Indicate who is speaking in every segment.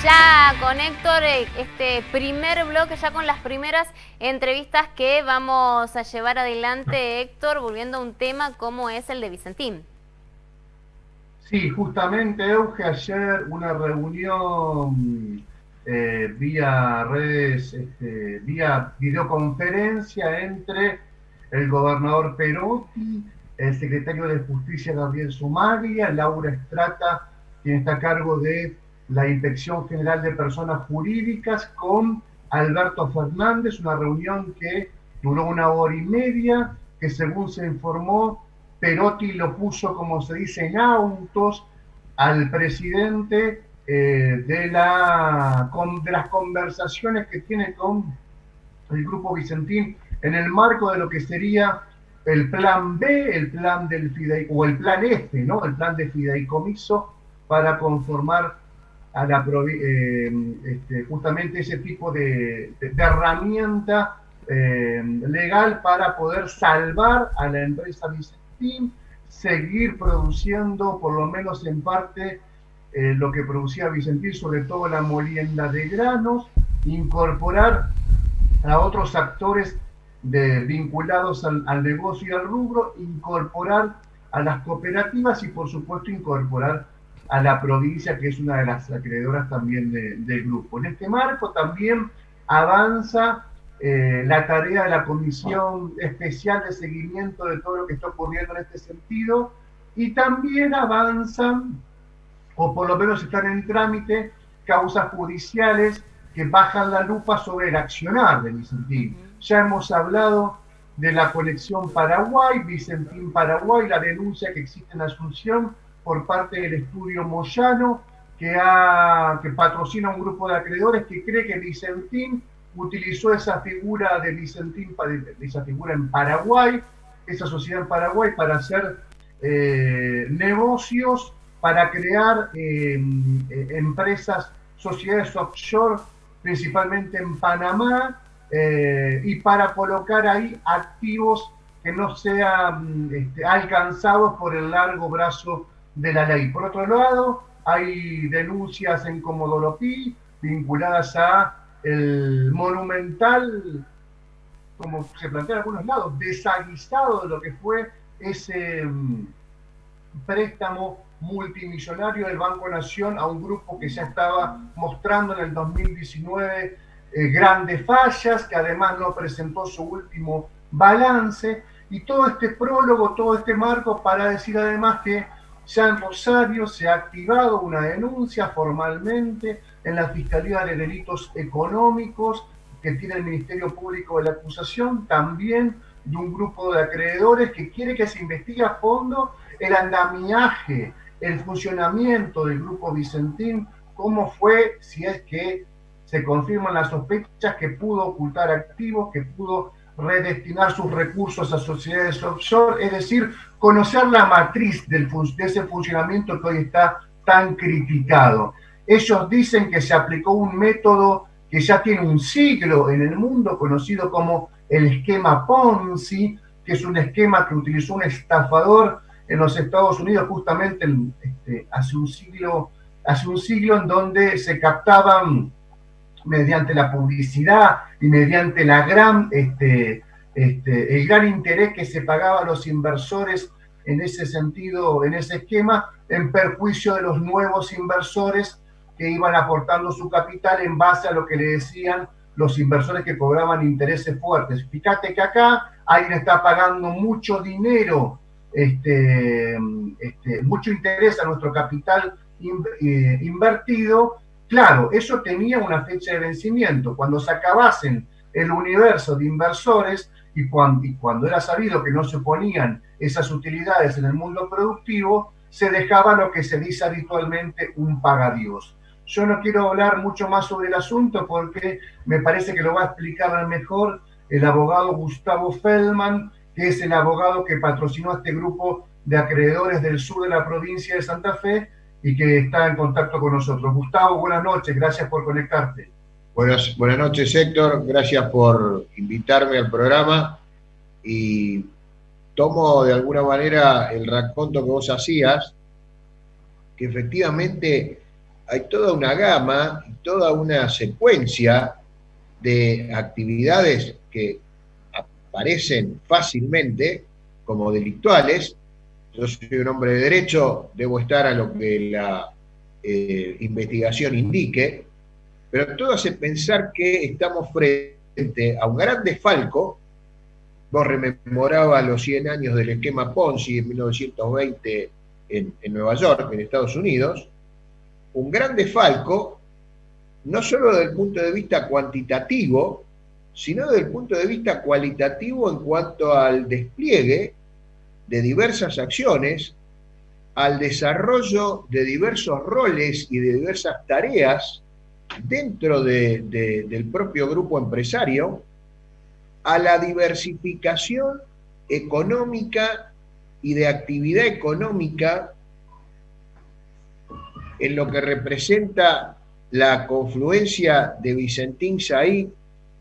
Speaker 1: ya con Héctor, este primer bloque, ya con las primeras entrevistas que vamos a llevar adelante, Héctor, volviendo a un tema como es el de Vicentín.
Speaker 2: Sí, justamente, Euge, ayer una reunión vía redes, vía videoconferencia entre el gobernador Perotti, el secretario de Justicia Gabriel Sumaglia, Laura Estrata, quien está a cargo de la Inspección General de Personas Jurídicas, con Alberto Fernández, una reunión que duró 1 hora y media, que según se informó, Perotti lo puso, como se dice, en autos al presidente de las conversaciones que tiene con el Grupo Vicentín en el marco de lo que sería el plan B, el plan del o el plan F, ¿no? El plan de fideicomiso para conformar a la justamente ese tipo de herramienta legal para poder salvar a la empresa Vicentín, seguir produciendo, por lo menos en parte, lo que producía Vicentín, sobre todo la molienda de granos, incorporar a otros actores vinculados al negocio y al rubro, incorporar a las cooperativas y por supuesto incorporar a la provincia, que es una de las acreedoras también del grupo. En este marco también avanza la tarea de la Comisión Especial de Seguimiento de todo lo que está ocurriendo en este sentido, y también avanzan, o por lo menos están en trámite, causas judiciales que bajan la lupa sobre el accionar de Vicentín. Ya hemos hablado de la conexión Paraguay, Vicentín-Paraguay, la denuncia que existe en Asunción por parte del estudio Moyano, que patrocina un grupo de acreedores que cree que Vicentín utilizó esa figura de Vicentín, esa figura en Paraguay, esa sociedad en Paraguay, para hacer negocios, para crear empresas, sociedades offshore, principalmente en Panamá, y para colocar ahí activos que no sean alcanzados por el largo brazo de la ley. Por otro lado, hay denuncias en Comodoro Pi vinculadas a el monumental, como se plantea en algunos lados, desaguisado de lo que fue ese préstamo multimillonario del Banco Nación a un grupo que ya estaba mostrando en el 2019 grandes fallas, que además no presentó su último balance, y todo este prólogo, todo este marco para decir además que ya en Rosario se ha activado una denuncia formalmente en la Fiscalía de Delitos Económicos que tiene el Ministerio Público de la Acusación, también de un grupo de acreedores que quiere que se investigue a fondo el andamiaje, el funcionamiento del Grupo Vicentín, cómo fue, si es que se confirman las sospechas, que pudo ocultar activos, que pudo redestinar sus recursos a sociedades offshore, es decir, conocer la matriz de ese funcionamiento que hoy está tan criticado. Ellos dicen que se aplicó un método que ya tiene un siglo en el mundo, conocido como el esquema Ponzi, que es un esquema que utilizó un estafador en los Estados Unidos justamente hace un siglo, en donde se captaban mediante la publicidad y mediante el gran interés que se pagaba a los inversores en ese sentido, en ese esquema, en perjuicio de los nuevos inversores que iban aportando su capital en base a lo que le decían los inversores que cobraban intereses fuertes. Fíjate que acá alguien está pagando mucho dinero, mucho interés a nuestro capital invertido. Claro, eso tenía una fecha de vencimiento. Cuando se acabasen el universo de inversores y cuando era sabido que no se ponían esas utilidades en el mundo productivo, se dejaba lo que se dice habitualmente un pagadíos. Yo no quiero hablar mucho más sobre el asunto porque me parece que lo va a explicar mejor el abogado Gustavo Feldman, que es el abogado que patrocinó a este grupo de acreedores del sur de la provincia de Santa Fe y que está en contacto con nosotros. Gustavo, buenas noches, gracias por conectarte.
Speaker 3: Buenas noches, Héctor, gracias por invitarme al programa y tomo de alguna manera el raconto que vos hacías, que efectivamente hay toda una gama y toda una secuencia de actividades que aparecen fácilmente como delictuales. Yo soy un hombre de derecho, debo estar a lo que la investigación indique, pero todo hace pensar que estamos frente a un gran desfalco. Vos rememorabas los 100 años del esquema Ponzi en 1920 en Nueva York, en Estados Unidos, un gran desfalco, no solo desde el punto de vista cuantitativo, sino desde el punto de vista cualitativo en cuanto al despliegue de diversas acciones, al desarrollo de diversos roles y de diversas tareas dentro del propio grupo empresario, a la diversificación económica y de actividad económica en lo que representa la confluencia de Vicentín Said,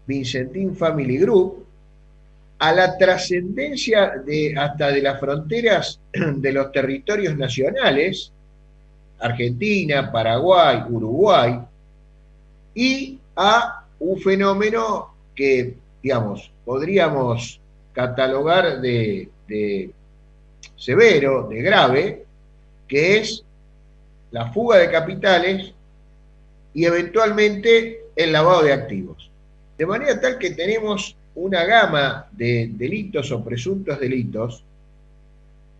Speaker 3: Vicentín Family Group, a la trascendencia hasta de las fronteras de los territorios nacionales, Argentina, Paraguay, Uruguay, y a un fenómeno que, digamos, podríamos catalogar de severo, de grave, que es la fuga de capitales y eventualmente el lavado de activos. De manera tal que tenemos una gama de delitos o presuntos delitos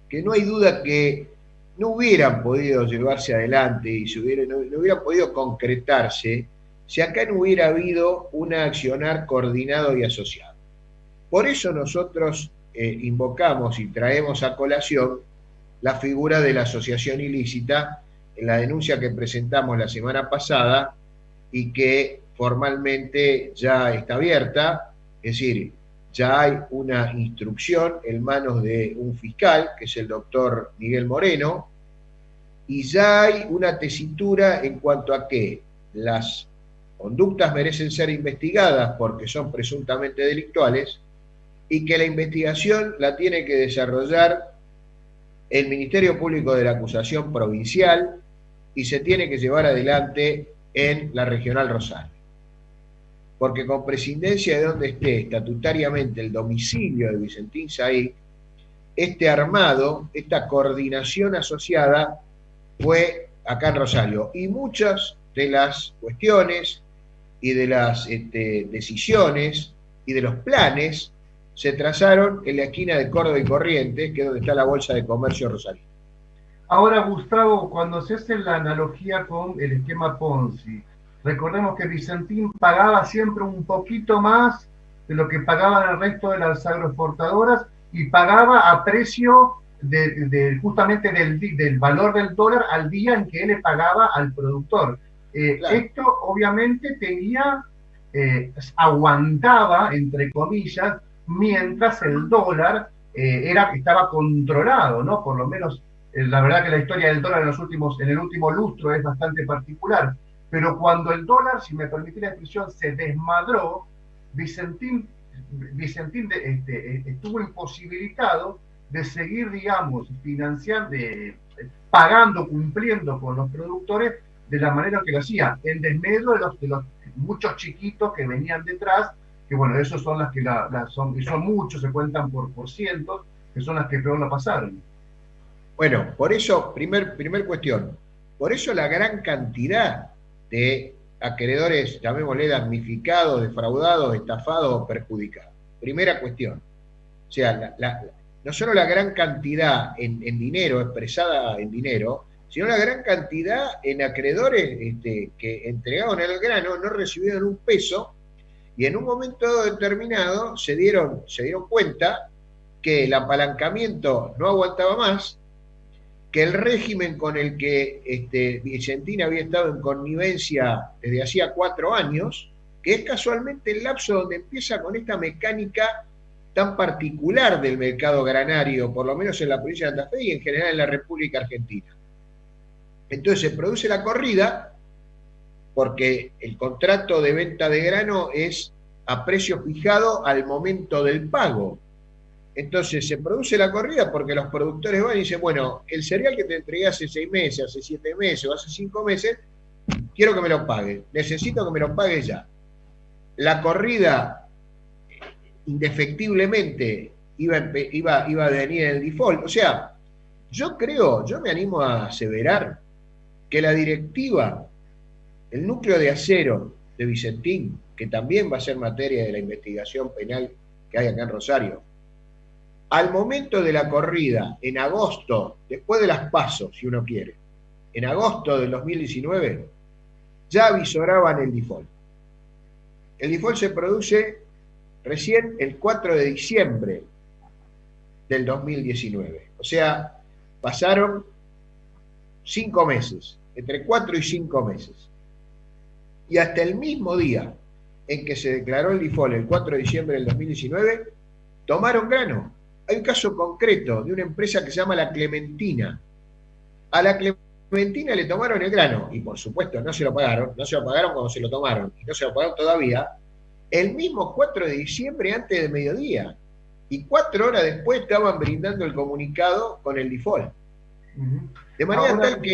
Speaker 3: que no hay duda que no hubieran podido llevarse adelante y no hubieran podido concretarse si acá no hubiera habido un accionar coordinado y asociado. Por eso nosotros invocamos y traemos a colación la figura de la asociación ilícita en la denuncia que presentamos la semana pasada y que formalmente ya está abierta, es decir, ya hay una instrucción en manos de un fiscal, que es el doctor Miguel Moreno, y ya hay una tesitura en cuanto a que las conductas merecen ser investigadas porque son presuntamente delictuales y que la investigación la tiene que desarrollar el Ministerio Público de la Acusación Provincial y se tiene que llevar adelante en la Regional Rosario. Porque con prescindencia de donde esté estatutariamente el domicilio de Vicentín Said, este armado, esta coordinación asociada fue acá en Rosario. Y muchas de las cuestiones y de las decisiones y de los planes se trazaron en la esquina de Córdoba y Corrientes, que es donde está la Bolsa de Comercio Rosarino.
Speaker 2: Ahora, Gustavo, cuando se hace la analogía con el esquema Ponzi, recordemos que Vicentín pagaba siempre un poquito más de lo que pagaban el resto de las agroexportadoras y pagaba a precio justamente del valor del dólar al día en que él le pagaba al productor. Claro. Esto obviamente aguantaba, entre comillas, mientras el dólar estaba controlado, ¿no? Por lo menos, la verdad que la historia del dólar en el último lustro es bastante particular. Pero cuando el dólar, si me permitís la expresión, se desmadró, Vicentín estuvo imposibilitado de seguir, digamos, financiando, pagando, cumpliendo con los productores de la manera que lo hacía, en desmedro de los muchos chiquitos que venían detrás, que bueno, esos son las que son muchos, se cuentan por cientos, que son las que peor la pasaron.
Speaker 3: Bueno, por eso, primer cuestión, por eso la gran cantidad de acreedores, llamémosle damnificados, defraudados, estafados o perjudicados. Primera cuestión. O sea, no solo la gran cantidad en dinero, expresada en dinero, sino la gran cantidad en acreedores que entregaron el grano, no recibieron un peso, y en un momento determinado se dieron cuenta que el apalancamiento no aguantaba más, que el régimen con el que Vicentín había estado en connivencia desde hacía 4 años, que es casualmente el lapso donde empieza con esta mecánica tan particular del mercado granario, por lo menos en la provincia de Santa Fe y en general en la República Argentina. Entonces se produce la corrida porque el contrato de venta de grano es a precio fijado al momento del pago. Entonces se produce la corrida porque los productores van y dicen, bueno, el cereal que te entregué hace 6 meses, hace 7 meses o hace 5 meses, quiero que me lo pagues, necesito que me lo pagues ya. La corrida, indefectiblemente, iba a venir en el default. O sea, yo me animo a aseverar que la directiva, el núcleo de acero de Vicentín, que también va a ser materia de la investigación penal que hay acá en Rosario, al momento de la corrida, en agosto, después de las PASO, si uno quiere, en agosto del 2019, ya avisoraban el default. El default se produce recién el 4 de diciembre del 2019. O sea, pasaron 5 meses, entre 4 y 5 meses. Y hasta el mismo día en que se declaró el default, el 4 de diciembre del 2019, tomaron grano. Hay un caso concreto de una empresa que se llama La Clementina. A La Clementina le tomaron el grano y por supuesto no se lo pagaron cuando se lo tomaron y no se lo pagaron todavía el mismo 4 de diciembre antes de mediodía y 4 horas después estaban brindando el comunicado con el default. De manera tal que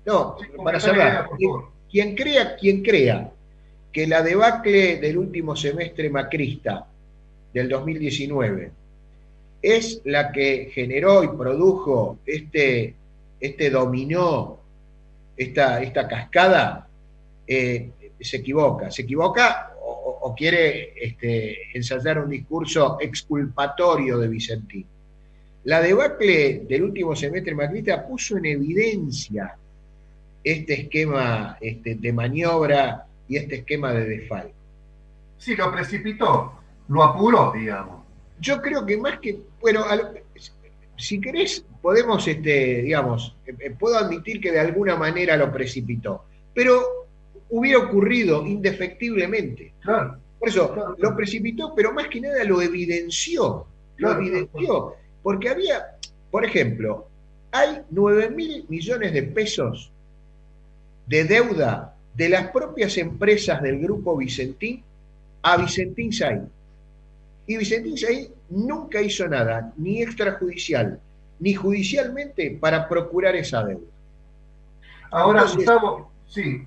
Speaker 3: no, para cerrar, quien crea que la debacle del último semestre macrista del 2019 es la que generó y produjo este dominó, esta cascada, se equivoca o quiere ensayar un discurso exculpatorio de Vicentín. La debacle del último semestre macrista puso en evidencia este esquema de maniobra y este esquema de desfalco.
Speaker 2: Sí, lo precipitó, lo apuró, digamos.
Speaker 3: Yo creo que más que, bueno, si querés, podemos, puedo admitir que de alguna manera lo precipitó, pero hubiera ocurrido indefectiblemente.
Speaker 2: Claro.
Speaker 3: Por eso, lo precipitó, pero más que nada lo evidenció. Claro. Porque había, por ejemplo, hay 9.000 millones de pesos de deuda de las propias empresas del grupo Vicentín a Vicentín Say. Y Vicentín Say nunca hizo nada, ni extrajudicial, ni judicialmente, para procurar esa deuda.
Speaker 2: Ahora, entonces, Gustavo, sí.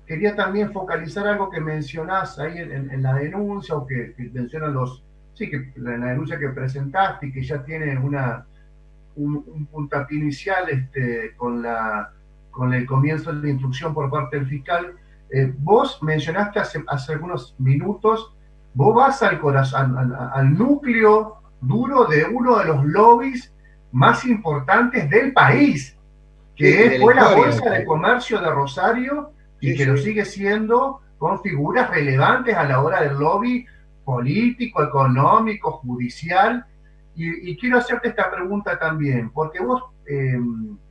Speaker 2: Quería también focalizar algo que mencionás ahí en la denuncia, o que mencionan que la denuncia que presentaste y que ya tiene un puntapié inicial con el comienzo de la instrucción por parte del fiscal. Vos mencionaste hace algunos minutos, vos vas al corazón, al núcleo duro de uno de los lobbies más importantes del país, que fue la Bolsa de Comercio de Rosario, y que lo sigue siendo, con figuras relevantes a la hora del lobby político, económico, judicial. Y quiero hacerte esta pregunta también, porque vos,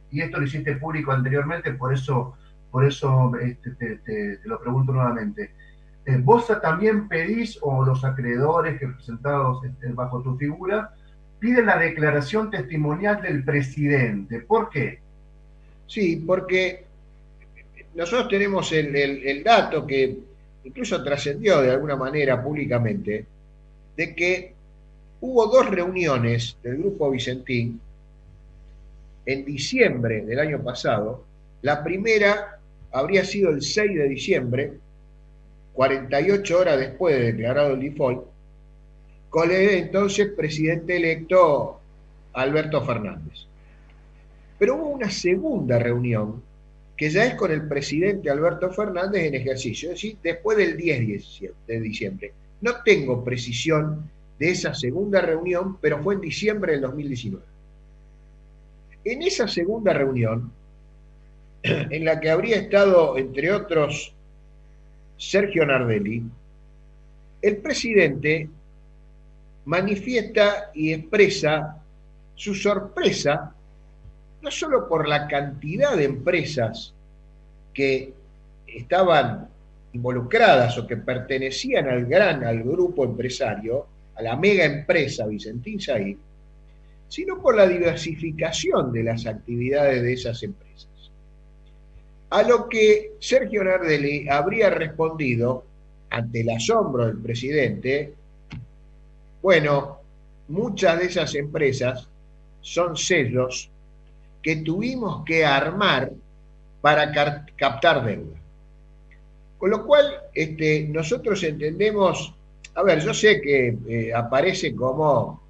Speaker 2: y esto lo hiciste público anteriormente, por eso te lo pregunto nuevamente. Vos también pedís, o los acreedores representados bajo tu figura, piden la declaración testimonial del presidente. ¿Por qué?
Speaker 3: Sí, porque nosotros tenemos el dato que incluso trascendió de alguna manera públicamente, de que hubo 2 reuniones del Grupo Vicentín en diciembre del año pasado. La primera habría sido el 6 de diciembre, 48 horas después de declarado el default, con el entonces presidente electo Alberto Fernández. Pero hubo una segunda reunión que ya es con el presidente Alberto Fernández en ejercicio, es decir, después del 10 de diciembre. No tengo precisión de esa segunda reunión, pero fue en diciembre del 2019. En esa segunda reunión, en la que habría estado, entre otros, Sergio Nardelli, el presidente manifiesta y expresa su sorpresa, no solo por la cantidad de empresas que estaban involucradas o que pertenecían al grupo empresario, a la mega empresa Vicentín Say, sino por la diversificación de las actividades de esas empresas. A lo que Sergio Nardelli habría respondido, ante el asombro del presidente, bueno, muchas de esas empresas son sellos que tuvimos que armar para captar deuda. Con lo cual, nosotros entendemos, a ver, yo sé que aparece como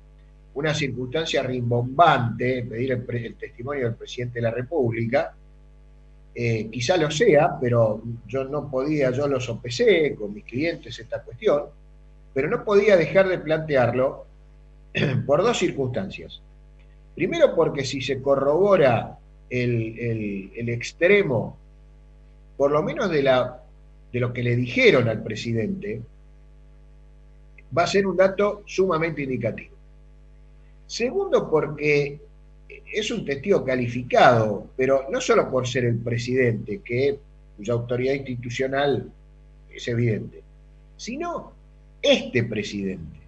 Speaker 3: una circunstancia rimbombante pedir el testimonio del presidente de la República, quizá lo sea, pero yo no podía, yo lo sopesé con mis clientes esta cuestión, pero no podía dejar de plantearlo por dos circunstancias. Primero, porque si se corrobora el extremo, por lo menos de lo que le dijeron al presidente, va a ser un dato sumamente indicativo. Segundo, porque es un testigo calificado, pero no solo por ser el presidente, cuya autoridad institucional es evidente, sino este presidente.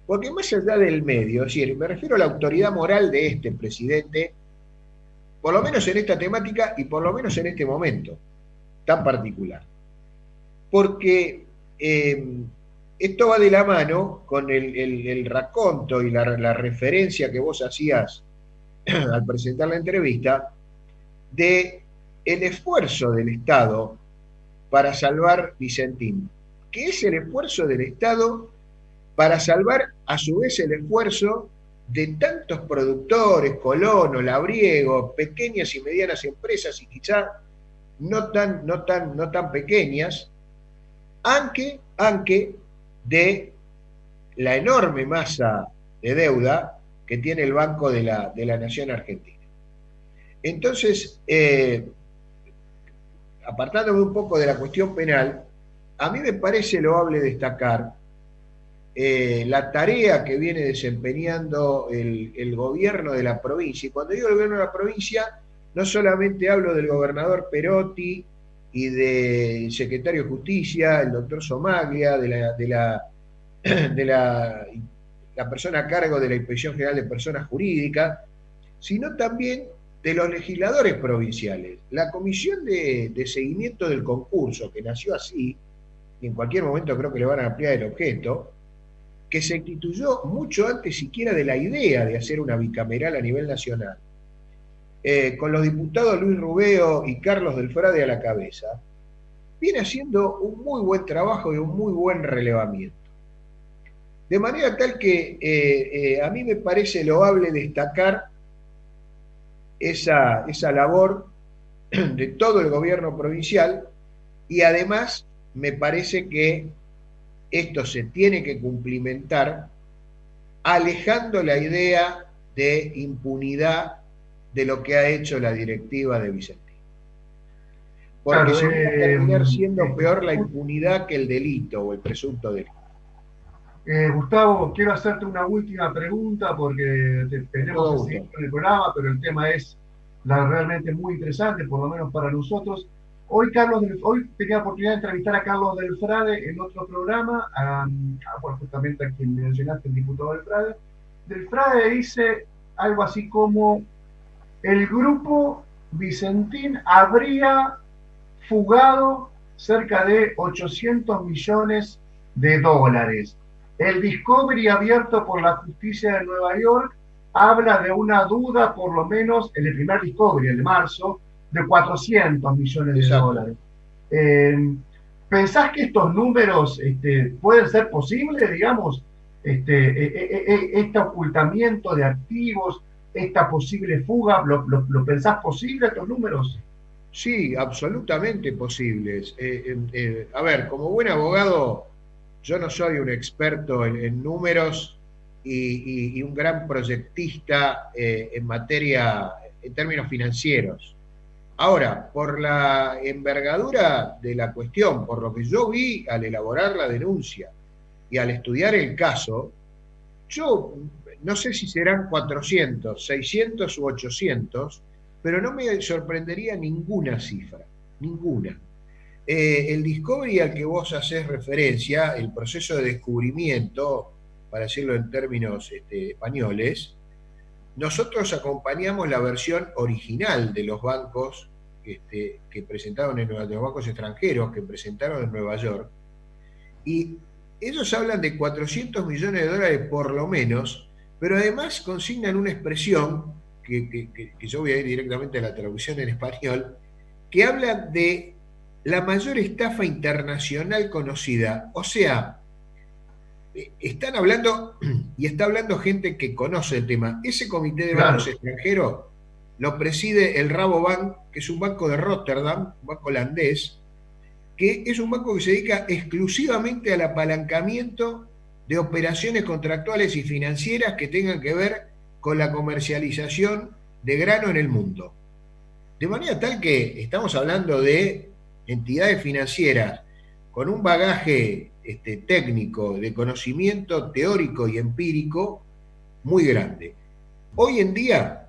Speaker 3: Porque más allá del medio, es decir, me refiero a la autoridad moral de este presidente, por lo menos en esta temática y por lo menos en este momento tan particular. Porque esto va de la mano con el raconto y la referencia que vos hacías al presentar la entrevista de el esfuerzo del Estado para salvar Vicentín, que es el esfuerzo del Estado para salvar a su vez el esfuerzo de tantos productores, colonos, labriegos, pequeñas y medianas empresas y quizá no tan pequeñas, aunque de la enorme masa de deuda que tiene el Banco de la Nación Argentina. Entonces, apartándome un poco de la cuestión penal, a mí me parece loable destacar la tarea que viene desempeñando el gobierno de la provincia. Y cuando digo el gobierno de la provincia, no solamente hablo del gobernador Perotti y del secretario de Justicia, el doctor Somaglia, de la persona a cargo de la Inspección General de Personas Jurídicas, sino también de los legisladores provinciales. La comisión de seguimiento del concurso, que nació así, y en cualquier momento creo que le van a ampliar el objeto, que se instituyó mucho antes siquiera de la idea de hacer una bicameral a nivel nacional, con los diputados Luis Rubeo y Carlos del Frade a la cabeza, viene haciendo un muy buen trabajo y un muy buen relevamiento. De manera tal que a mí me parece loable destacar esa labor de todo el gobierno provincial, y además me parece que esto se tiene que cumplimentar alejando la idea de impunidad de lo que ha hecho la directiva de Vicentín. Porque
Speaker 2: claro,
Speaker 3: se va a terminar siendo peor la impunidad que el delito o el presunto delito.
Speaker 2: Gustavo, quiero hacerte una última pregunta porque tenemos que seguir con el programa, pero el tema es realmente muy interesante, por lo menos para nosotros. Hoy tenía la oportunidad de entrevistar a Carlos del Frade en otro programa, justamente a quien mencionaste, el diputado del Frade. Del Frade dice algo así como: el grupo Vicentín habría fugado cerca de 800 millones de dólares. El Discovery abierto por la justicia de Nueva York habla de una duda, por lo menos en el primer Discovery, el de marzo, de 400 millones de dólares. ¿Pensás que estos números pueden ser posibles, digamos, este ocultamiento de activos, esta posible fuga? ¿Lo pensás posible estos números?
Speaker 3: Sí, absolutamente posibles. A ver, como buen abogado, yo no soy un experto en números y un gran proyectista en materia, en términos financieros. Ahora, por la envergadura de la cuestión, por lo que yo vi al elaborar la denuncia y al estudiar el caso, yo no sé si serán 400, 600 u 800, pero no me sorprendería ninguna cifra, ninguna. El Discovery al que vos hacés referencia, el proceso de descubrimiento, para decirlo en términos españoles, nosotros acompañamos la versión original de los bancos que presentaron de los bancos extranjeros que presentaron en Nueva York, y ellos hablan de 400 millones de dólares por lo menos, pero además consignan una expresión que yo voy a ir directamente a la traducción en español, que habla de la mayor estafa internacional conocida. O sea, están hablando, y está hablando gente que conoce el tema. Ese comité de bancos extranjeros lo preside el Rabobank, que es un banco de Rotterdam, un banco holandés, que es un banco que se dedica exclusivamente al apalancamiento de operaciones contractuales y financieras que tengan que ver con la comercialización de grano en el mundo. De manera tal que estamos hablando de entidades financieras con un bagaje técnico, de conocimiento teórico y empírico muy grande. Hoy en día,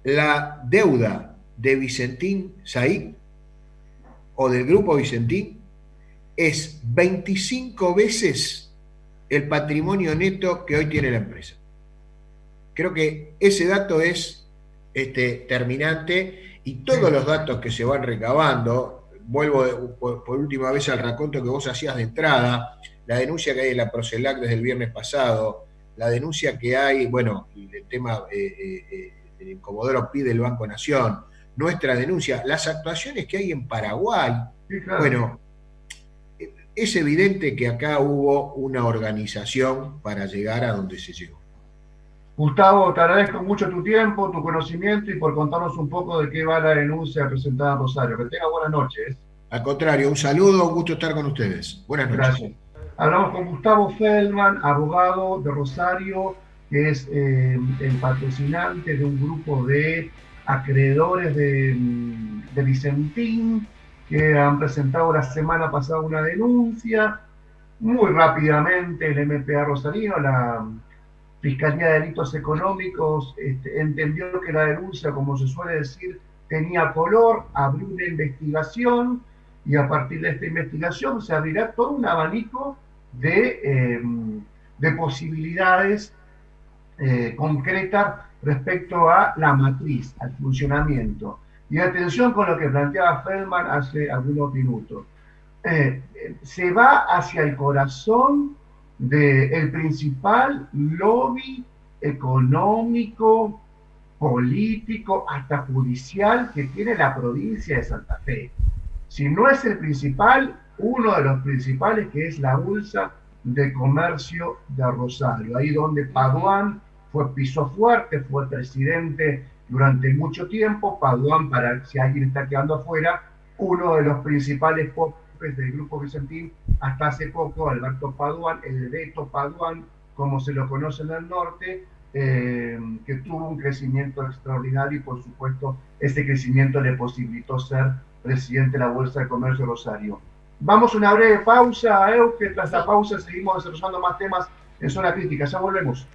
Speaker 3: la deuda de Vicentín Said o del Grupo Vicentín es 25 veces el patrimonio neto que hoy tiene la empresa. Creo que ese dato es terminante, y todos los datos que se van recabando, vuelvo por última vez al raconto que vos hacías de entrada, la denuncia que hay en la Procelac desde el viernes pasado, la denuncia que hay, bueno, el tema del Comodoro Pi del Banco Nación, nuestra denuncia, las actuaciones que hay en Paraguay.
Speaker 2: Sí, claro.
Speaker 3: Bueno, es evidente que acá hubo una organización para llegar a donde se llegó.
Speaker 2: Gustavo, te agradezco mucho tu tiempo, tu conocimiento y por contarnos un poco de qué va la denuncia presentada en Rosario. Que tenga buenas noches.
Speaker 3: Al contrario, un saludo, un gusto estar con ustedes. Buenas noches.
Speaker 2: Gracias. Hablamos con Gustavo Feldman, abogado de Rosario, que es el patrocinante de un grupo de acreedores de Vicentín, que han presentado la semana pasada una denuncia. Muy rápidamente el MPA rosarino, la Fiscalía de Delitos Económicos, entendió que la denuncia, como se suele decir, tenía color, abrió una investigación, y a partir de esta investigación se abrirá todo un abanico de posibilidades concretas respecto a la matriz, al funcionamiento. Y atención con lo que planteaba Feldman hace algunos minutos. Se va hacia el corazón del principal lobby económico, político, hasta judicial que tiene la provincia de Santa Fe. Si no es el principal, uno de los principales, que es la Bolsa de Comercio de Rosario, ahí donde Paduan fue piso fuerte, fue presidente durante mucho tiempo. Paduan, para si alguien está quedando afuera, uno de los principales popes del Grupo Vicentín hasta hace poco, Alberto Paduan, el Beto Paduan, como se lo conoce en el norte, que tuvo un crecimiento extraordinario, y por supuesto ese crecimiento le posibilitó ser presidente de la Bolsa de Comercio de Rosario. Vamos a una breve pausa, Euge. Tras la pausa seguimos desarrollando más temas en Zona Crítica. Ya volvemos.